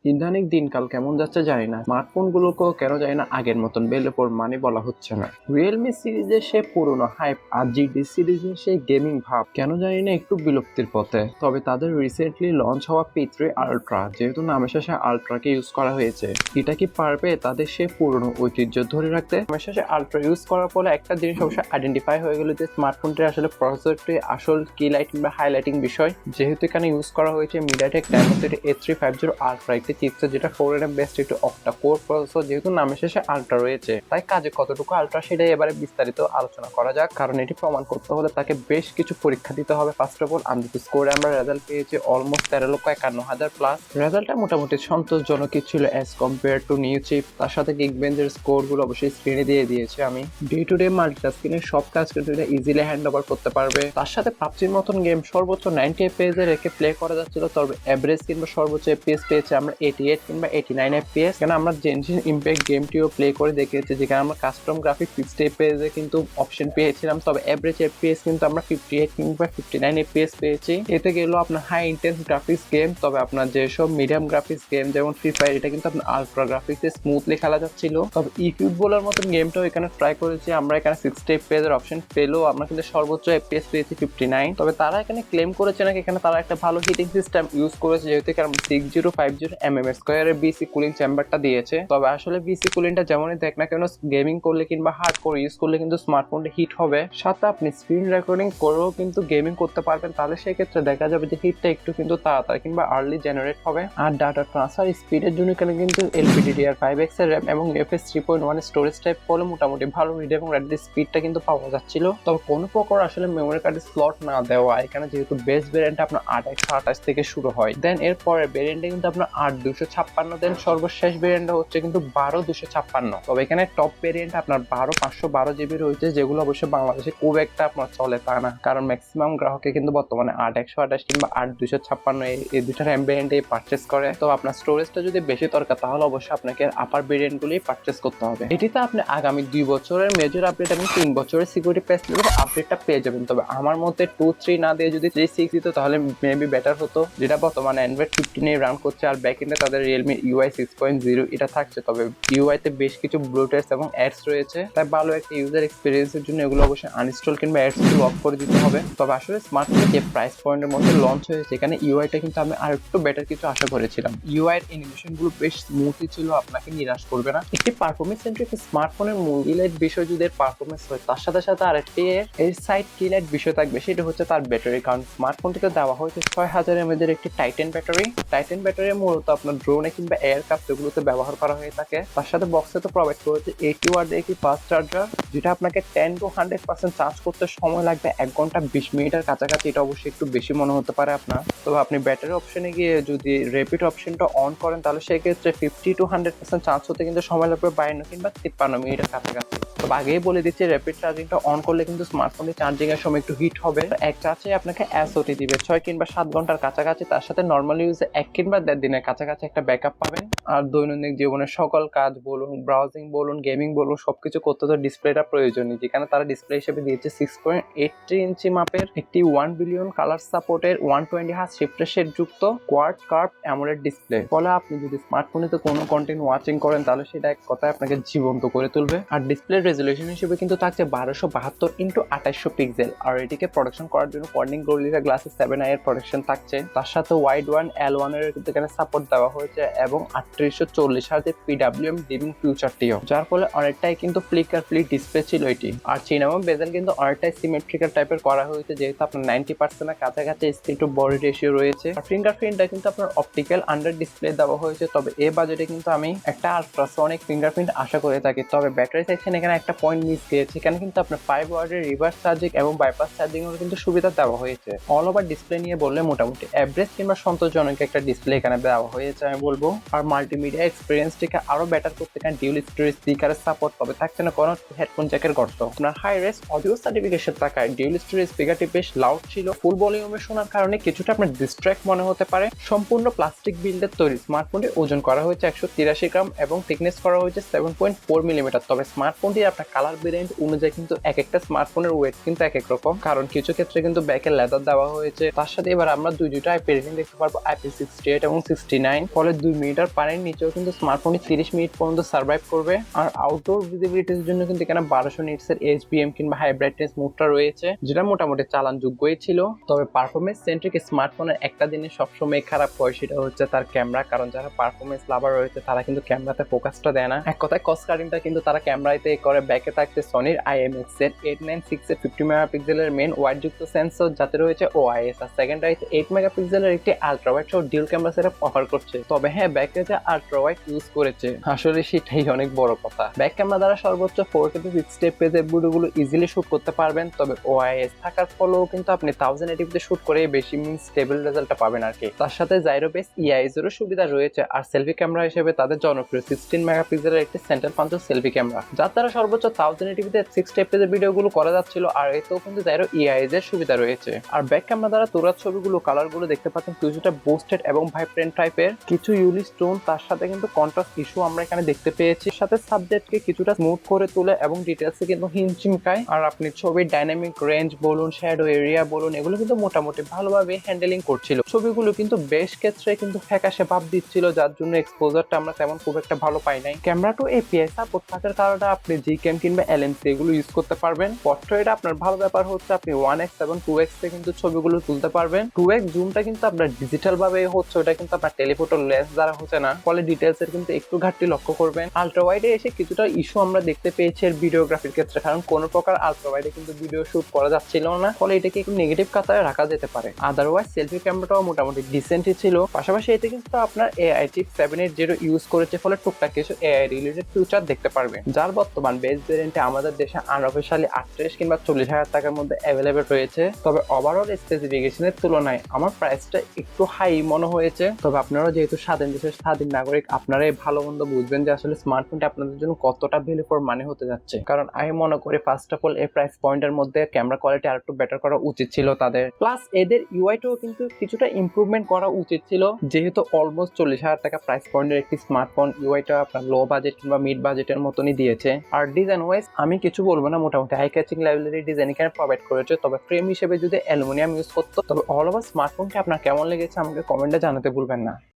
ইদানিং দিনকাল কেমন যাচ্ছে জানি না, স্মার্টফোনগুলোকেও কেন জানি না আগের মতন বেলে পর মানে বলা হচ্ছে না। রিয়েলমি সিরিজের সে পুরনো হাইপ আর জিডি সিরিজের সেই গেমিং ভাব কেন জানি না একটু বিলুপ্তির পথে। তবে তাদের রিসেন্টলি লঞ্চ হওয়া P3 আলট্রা, যেহেতু নামের শেষে আলট্রাকে ইউজ করা হয়েছে, এটা কি পারবে তাদের সে পুরনো ঐতিহ্য ধরে রাখতে? নামের শেষে আলট্রা ইউজ করার ফলে একটা জিনিস অবশ্যই আইডেন্টিফাই হয়ে গেল যে স্মার্টফোনটি আসলে প্রসেসরটি আসল কি লাইটিং বা হাইলাইটিং বিষয়, যেহেতু এখানে ইউজ করা হয়েছে মিডিয়াটেক ডায়মন্ড A350 আলট্রা একটি চিপসেট, যেটা 4 বেস্ট একটি অক্টা কোর প্রসেসর। যেহেতু নামের শেষে আলট্রা রয়েছে, তাই কাজে কতটুকু আলট্রা সেটাই এবারে বিস্তারিত আলোচনা করা যাক। কারণ এটি প্রমাণ করতে হলে তাকে বেশ কিছু পরীক্ষা দিতে হবে। ফার্স্ট অফ অল, আমদানি স্কোরে আমরা রেজাল্ট পেয়েছি অলমোস্ট 13,51,000 প্লাস। রেজাল্টটা মোটামুটি সন্তোষজনকই ছিল as compare to new chip. তার সাথে গিগবেঞ্জের স্কোর গুলো অবশ্যই স্ক্রিনে দিয়ে দিয়েছে। আমি ডে টু ডে মাল্টিটাস্কিং সব কাজ কিন্তু এটা ইজিলি হ্যান্ড ওভার করতে পারবে। তার সাথে পাবজির মতন গেম সর্বোচ্চ 90 FPS রেখে প্লে করা যাচ্ছিল, তবে এভারেজ কিংবা সর্বোচ্চ FPS পেয়েছে আমরা 88 কিংবা 89 FPS। কেন আমরা জেনশিন ইম্প্যাক্ট গেমটিও প্লে করে দেখেছি, যেখানে আমরা কাস্টম গ্রাফিক 60 FPS কিন্তু অপশন পেয়েছিলাম, তবে এভারেজ FPS কিন্তু আমরা 58 কিংবা 59 FPS পেয়েছি। এতে গেল আপনার হাই ইন্টেন্স গ্রাফিক্স গেম, তবে আপনার যেসব মিডিয়াম গ্রাফিক্স গেম যেমন ফ্রি ফায়ার, এটা কিন্তু আপনার আলট্রা গ্রাফিক্সে স্মুথলি খেলা যাচ্ছিল। তবে ফুটবলের মতন গেমটাও এখানে ট্রাই করেছি আমরা, এখানে 60 FPS অপশন পেলেও আমরা কিন্তু সর্বোচ্চ FPS পেয়েছি 59। তবে তারা এখানে ক্লেম করেছে নাকি এখানে তারা একটা ভালো হিটিং সিস্টেম ইউজ করেছে, যেহেতু এখানে 6050 mm² বিসি কুলিং চেম্বারটা দিয়েছে। তবে আসলে বিসি কুলিংটা যেমনই দেখ না কেন, গেমিং করলে কিংবা হার্ড কোর ইউজ করলে কিন্তু স্মার্টফোনটা হিট হবে। সাথে আপনি স্ক্রিন রেকর্ডিং করেও কিন্তু গেমিং করতে পারবেন, তাহলে সেই ক্ষেত্রে দেখা যাবে যে হিটটা একটু কিন্তু তাড়াতাড়ি কিংবা আর্লি জেনারেট হবে। আর ডাটা ট্রান্সফার স্পিডের জন্য এখানে কিন্তু LPDDR5X এর র্যাম এবং UFS 3.1 স্টোরেজ টাইপ ফলে মোটামুটি ভালো রিড এবং রাইট স্পিডটা কিন্তু পাওয়া যাচ্ছিল। তবে কোনো প্রকার আসলে মেমোরি কার্ডের স্লট না দেওয়া, এখানে যেহেতু বেস ভেরিয়েন্ট আপনার 8/128 থেকে শুরু হয়, দেন এরপরে ভেরিয়েন্টে কিন্তু আপনার 8/256, দেন সর্বশেষ ভেরিয়েন্ট হচ্ছে কিন্তু 12/256। তবে এখানে টপ ভেরিয়েন্ট আপনার 12/512 GB রয়েছে, যেগুলো অবশ্যই বাংলাদেশে খুব একটা আপনার চলে তা না, কারণ ম্যাক্সিমাম গ্রাহকে কিন্তু বর্তমানে 8/128 কিংবা 8/256 এই দুটো র্যাম ভেরিয়েন্টে পারচেস করে। তো আপনার স্টোরেজটা যদি বেশি দরকার, তাহলে অবশ্যই আপনাকে আপার ভেরিয়েন্ট গুলি পারচেস করতে হবে। এটিতে আপনি আগামী 2 বছরের মেজর আপডেট এবং 3 বছরের সিকিউরিটি প্যাচ লেভেল আপডেটটা পেয়ে যাবেন। তবে আমার মতে 2-3 না দিয়ে যদি 3-6 দিত তাহলে মেবি বেটার হতো, যেটা বর্তমানে অ্যান্ড্রয়েড 15 রান করছে। আর ব্যাকএন্ডে তাদের Realme UI 6.0 এটা থাকছে, তবে UI তে বেশ কিছু ব্লুটেস্ট এবং অ্যাডস রয়েছে, তাই ভালো একটা ইউজার এক্সপিরিয়েন্সের জন্য এগুলো অবশ্যই আনইনস্টল কিংবা অ্যাডস গুলো অফ করে দিতে হবে। তবে আসলে স্মার্টফোনের যে প্রাইস পয়েন্টের মধ্যে লঞ্চ হয়েছে, এখানে ইউআইটা কিন্তু আমি আর একটু বেটার কিছু আশা করেছিলাম। ইউআই এর অ্যানিমেশন গুলো বেশ স্মুথই ছিল, আপনাকে নিরাশ করবে না। একটি পারফরমেন্স সেন্ট্রিক স্মার্টফোনের মূল কিলাইট বিষয় যদি এর পারফরমেন্স হয়, তার সাথে সাথে আরেকটি এর সাইড কিলাইট বিষয় থাকবে, সেটা হচ্ছে তার ব্যাটারি। কারণ স্মার্টফোনটিতে দেওয়া হয়েছে 6000 mAh এর একটি টাইটান ব্যাটারি। টাইটান ব্যাটারি মূলত আপনার ড্রোনে কিংবা এয়ারক্রাফট এগুলোতে ব্যবহার করা হয়ে থাকে। তার সাথে বক্সে তো প্রোভাইড করেছে 80 ওয়াট একটি ফাস্ট চার্জার, যেটা আপনাকে 10 to 100% চার্জ করতে সময় লাগবে 1 ঘন্টা 20 মিনিটের কাছাকাছি। এটা অবশ্যই একটু বেশি মনে হতে পারে আপনার। তবে আপনি ব্যাটারি অপশনে গিয়ে যদি র্যাপিড অপশনটা অন করেন, তাহলে সেক্ষেত্রে 50 to 100% চার্জ হতে কিন্তু সময় লাগবে 52 কিংবা 53 মিনিটের কাছাকাছি। তবে আগেই বলে দিচ্ছি, র্যাপিড চার্জিংটা অন করলে কিন্তু স্মার্টফোনের চার্জিং এর সময় একটু হিট হবে। এক চার্জে আপনাকে SOT দিবে 6 কিংবা 7 ঘন্টার কাছাকাছি। তার সাথে নর্মাল ইউজে 1 কিংবা 1.5 দিনের কাছাকাছি একটা ব্যাকআপ পাবেন। আর দৈনন্দিন জীবনের সকল কাজ বলুন, ব্রাউজিং বলুন, গেমিং বলুন, সবকিছু করতে তো ডিসপ্লেটা প্রয়োজনই, যেখানে তারা ডিসপ্লে হিসেবে দিয়েছে 6.83 ইঞ্চি মাপের একটি 1 বিলিয়ন কালার সাপোর্টের 120 হার্জ রিফ্রেশ রেট যুক্ত কোয়াড কার্ভ অ্যামোলেড ডিসপ্লে। ফলে আপনি যদি স্মার্টফোনে তো কোনো কন্টেন্ট ওয়াচিং করেন, তাহলে সেটা এক কথায় আপনাকে জীবন্ত করে তুলবে। আর ডিসপ্লে রেজলিউশন হিসেবে কিন্তু থাকছে 1272x2800 পিক্সেল। আর এটিকে প্রোডাকশন করার জন্য কর্নিং গরিলা গ্লাসেস 7i এর প্রোডাকশন থাকছে। তার সাথে ওয়াইড ওয়ান L1 এর কিন্তু এখানে সাপোর্ট দেওয়া হয়েছে এবং 3840 হার্জের PWM ডিমিং ফিউচারটিও, যার ফলে অনেকটাই কিন্তু ফ্লিকার ফ্লি ডিসপ্লে ছিল এটি। আর চিন এবং বেজেল কিন্তু অনেকটাই সিমেট্রিক্যাল টাইপের করা হয়েছে, যেহেতু আপনার 90% এর কাছাকাছি স্ক্রিন টু বডি রেশিও রয়েছে। আর ফিঙ্গারপ্রিন্টটা কিন্তু আপনার অপটিক্যাল আন্ডার ডিসপ্লে দেওয়া হয়েছে। তবে এই বাজেটে কিন্তু আমি একটা আল্ট্রাসনিক ফিঙ্গারপ্রিন্ট আশা করে থাকি। তবে ব্যাটারি সেকশন এখানে একটা পয়েন্ট মিস গিয়েছে, এখানে কিন্তু আপনার 5 ওয়াটের রিভার্স চার্জিং এবং বাইপাস চার্জিং এর কিন্তু সুবিধা দেওয়া হয়েছে। অল ওভার ডিসপ্লে নিয়ে বললে মোটামুটি এভারেজ কিংবা সন্তোষজনক একটা ডিসপ্লে এখানে দেওয়া হয়েছে আমি বলবো। আর মাল্টিমিডিয়া এক্সপিরিয়েন্সটিকে আরো বেটার করতে এখানে ডিউল স্টোরেজ স্পিকারের সাপোর্ট, তবে থাকছে না কোনো হেডফোন জ্যাকের গর্ত। আপনার হাই রেস অডিও সার্টিফিকেশন থাকায় ডিউল স্টোরেজ স্পিকারটি বেশ লাউড ছিল। ফুল ভলিউমে শোনার কারণে কিছুটা আপনার ডিস্ট্র্যাক্ট মনে হতে পারে। সম্পূর্ণ প্লাস্টিক বিল্ডের তৈরি স্মার্টফোনটি ওজন করা হয়েছে 183 গ্রাম এবং থিকনেস করা হয়েছে 7.4 মিলিমিটার। তবে স্মার্টফোনটি আপনার কালার ভেরিয়েন্ট অনুযায়ী কিন্তু এক একটা স্মার্টফোনের ওয়েট কিন্তু এক এক রকম, কারণ কিছু ক্ষেত্রে কিন্তু ব্যাকে লেদার দেওয়া হয়েছে। তার সাথে এবার আমরা দুইটা আইপি রেটিং দেখতে পারবো, IP68 এবং 69। ফলে 2 মিটার পানির নিচেও কিন্তু স্মার্টফোনটি 30 মিনিট পর্যন্ত সার্ভাইভ করবে। আর আউটডোর ভিজিবিলিটির জন্য কিন্তু এখানে 1200 নিটসের HBM কিংবা হাই ব্রাইটনেস মোডটা রয়েছে, যেটা মোটামুটি চালান যোগ্যই ছিল। তবে পারফরমেন্স সেন্ট্রিক স্মার্টফোনের একটা জিনিস সবসময় খারাপ হয়, সেটা হচ্ছে তার ক্যামেরা। কারণ যারা পারফরমেন্স লাভার রয়েছে তারা কিন্তু ক্যামেরাতে ফোকাসটা দেয় না। এক কথায় কস্ট কাটিংটা কিন্তু তারা ক্যামেরাতে করে। ব্যাকে থাকছে সনির IMX এর 896 এর 50 মেগাপিক্সেলের মেইন ওয়াইড যুক্ত সেন্সর, যাতে রয়েছে OIS। আর সেকেন্ড রাইতে 8 মেগাপিক্সেলের একটি আলট্রা ওয়াইড সহ ডিউল ক্যামেরা সেটআপ অফার করছে। তবে হ্যাঁ, ব্যাকে যে আলট্রা ওয়াইড ইউজ করেছে আসলে সেটাই অনেক বড় কথা। ব্যাক ক্যামেরা দ্বারা সর্বোচ্চ 4K টু 60 FPS এর ভিডিওগুলো ইজিলি শুট করতে পারবেন। তবে OIS থাকার ফলেও কিন্তু আপনি 1080p তে শুট করে বেশি স্টেবল রেজাল্টটা পাবেন আর কি। তার সাথে জাইরো বেস EIS এরও সুবিধা রয়েছে। আর সেলফি ক্যামেরা হিসেবে তাদের জনপ্রিয় 16 মেগাপিক্সেলের একটি সেন্টার পাঞ্চ সেলফি ক্যামেরা, যার দ্বারা সর্বোচ্চ 1080p তে 60 FPS এর ভিডিওগুলো করা যাচ্ছিল। আর এতেও কিন্তু জাইরো EIS এর সুবিধা রয়েছে। আর ব্যাক ক্যামেরা দ্বারা তোলা ছবিগুলো কালারগুলো দেখতে পাচ্ছেন কিছুটা বুস্টেড এবং ভাইব্রেন্ট টাইপের, কিছু ইউলি স্টোন। তার সাথে কিন্তু কন্ট্রাস্ট ইস্যু আমরা এখানে দেখতে পেয়েছি। সাথে সাবজেক্টকে কিছুটা স্মুথ করে তোলে এবং ডিটেলসে কিন্তু হিঞ্চিমকায়। আর আপনি ছবির ডাইনামিক রেঞ্জ বলুন, শ্যাডো এরিয়া বলুন, এগুলো কিন্তু মোটামুটি ভালোভাবে হ্যান্ডেলিং করছিল। ছবিগুলো কিন্তু বেশ ক্ষেত্রে কিন্তু ফ্যাকাশে ভাব দিচ্ছিল, যার জন্য এক্সপোজারটা আমরা তেমন খুব একটা ভালো পাই নাই। ক্যামেরা টু API সাপোর্ট থাকার কারণে আপনি Gcam কিংবা LMC এগুলো ইউজ করতে পারবেন। পোর্ট্রেট আপনার ভালো ব্যাপার হচ্ছে আপনি 1x এবং 2x তে কিন্তু ছবিগুলো তুলতে পারবেন। 2x জুমটা কিন্তু আপনার ডিজিটাল ভাবে হচ্ছে, ওটা কিন্তু আপনার টেলিফোটো লেন্স দ্বারা হচ্ছে না, ফলে ডিটেলস এর কিন্তু একটু ঘাটতি লক্ষ্য করবেন। আলট্রা ওয়াইডে এসে কিছুটা ইস্যু আমরা দেখতে পেয়েছি এর ভিডিওগ্রাফির ক্ষেত্রে, কারণ কোনো প্রকার আলট্রা ওয়াইডে কিন্তু ভিডিও শুট করা যাচ্ছিল না, ফলে এটাকে একটু নেগেটিভ কাতারে রাখা যেতে পারে। আদারওয়াইজ সেলফি ক্যামেরাটাও মোটামুটি ডিসেন্টই ছিল। পাশাপাশি এতে কিন্তু আপনার AI চিপ 780 ইউজ করেছে, ফলে টুকটাক কিছু AI রিলেটেড ফিউচার দেখতে পারবেন, যার বর্তমান বেস ভেরিয়েন্টে আমাদের দেশে আনঅফিশিয়ালি 38 কিংবা 40,000 টাকার মধ্যে অ্যাভেলেবেল রয়েছে। তবে ওভারঅল স্পেসিফিকেশনের তুলনায় আমার প্রাইসটা একটু হাই মনে হয়েছে। তবে আপনারা যেহেতু স্বাধীন দেশের স্বাধীন নাগরিক, আপনারাই ভালো মন্দ বুঝবেন যে আসলে স্মার্টফোনটা আপনাদের জন্য কতটা ভ্যালু ফর মানি হতে যাচ্ছে। কারণ আমি মনে করি ফার্স্ট অফ অল এই প্রাইস পয়েন্টের মধ্যে ক্যামেরা কোয়ালিটি আরেকটু বেটার করা উচিত ছিল তাদের। প্লাস এদের ইউআইটাও কিন্তু কিছুটা ইমপ্রুভমেন্ট করা উচিত ছিল, যেহেতু অলমোস্ট 40,000 টাকা প্রাইস পয়েন্টের একটি স্মার্টফোন ইউআইটা আপনার লো বাজেট কিংবা মিড বাজেটের মতনই দিয়েছে। আর ডিজাইন ওয়াইজ আমি কিছু বলবো না, মোটামুটি হাই ক্যাচিং লেভেলের ডিজাইন এখানে প্রোভাইড করেছে। তবে ফ্রেম হিসেবে যদি অ্যালুমিনিয়াম ইউজ করতো, তবে অল ওভার স্মার্টফোনটি আপনার কেমন লেগেছে আমাকে কমেন্টে জানাতে ভুলবেন না।